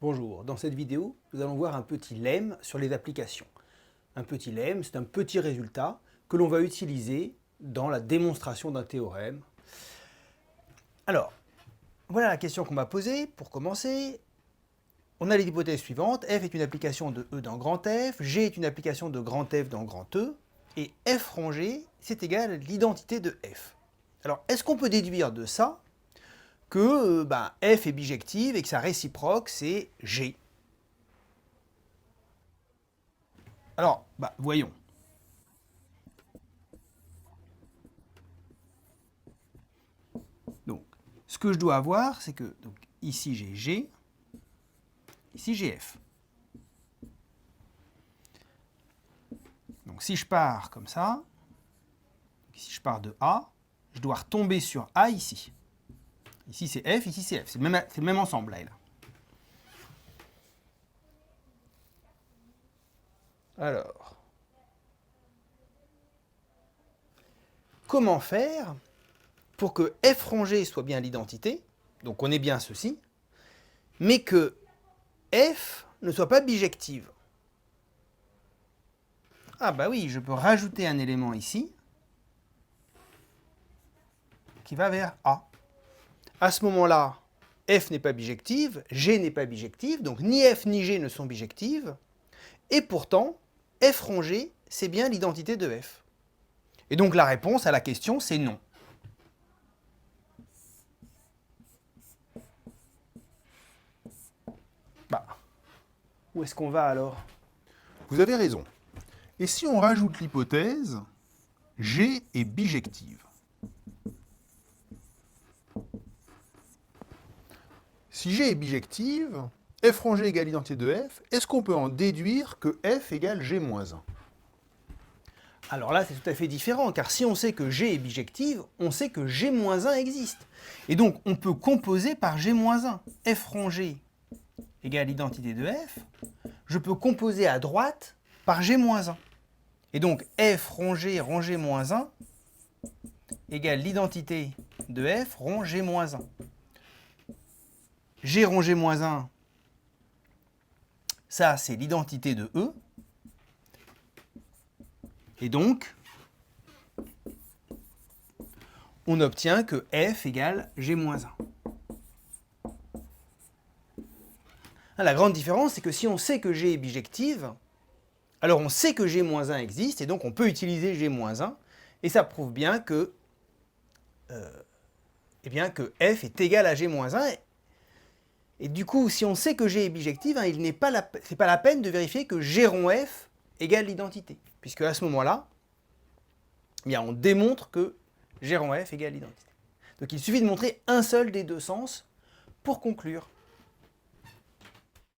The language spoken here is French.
Bonjour, dans cette vidéo, nous allons voir un petit lemme sur les applications. Un petit lemme, c'est un petit résultat que l'on va utiliser dans la démonstration d'un théorème. Alors, voilà la question qu'on m'a posée. Pour commencer, on a les hypothèses suivantes. F est une application de E dans grand F, G est une application de grand F dans grand E, et F rangé, c'est égal à l'identité de F. Alors, est-ce qu'on peut déduire de ça que F est bijective et que sa réciproque c'est G? Alors, voyons. Donc, ce que je dois avoir, c'est que donc, ici j'ai G, ici j'ai F. Donc si je pars comme ça, si je pars de A, je dois retomber sur A ici. Ici c'est F, ici c'est F. C'est le même ensemble là et là. Alors, comment faire pour que F rangé soit bien l'identité, donc on ait bien ceci, mais que F ne soit pas bijective? Ah bah oui, je peux rajouter un élément ici qui va vers A. À ce moment-là, F n'est pas bijective, G n'est pas bijective, donc ni F ni G ne sont bijectives, et pourtant, F rangé, c'est bien l'identité de F. Et donc la réponse à la question, c'est non. Où est-ce qu'on va alors? Vous avez raison. Et si on rajoute l'hypothèse G est bijective? Si G est bijective, F rangé égale l'identité de F, est-ce qu'on peut en déduire que F égale G-1? Alors là, c'est tout à fait différent, car si on sait que G est bijective, on sait que G-1 existe. Et donc, on peut composer par G-1. F rangé égale l'identité de F. Je peux composer à droite par G-1. Et donc, F rangé G-1 égale l'identité de F rond G-1. G rond G-1, ça c'est l'identité de E. Et donc, on obtient que F égale G-1. La grande différence, c'est que si on sait que G est bijective, alors on sait que G-1 existe, et donc on peut utiliser G-1, et ça prouve bien que, F est égal à G-1. Et du coup, si on sait que G est bijective, ce n'est pas la peine de vérifier que G rond F égale l'identité, puisque à ce moment-là, on démontre que G rond F égale l'identité. Donc il suffit de montrer un seul des deux sens pour conclure.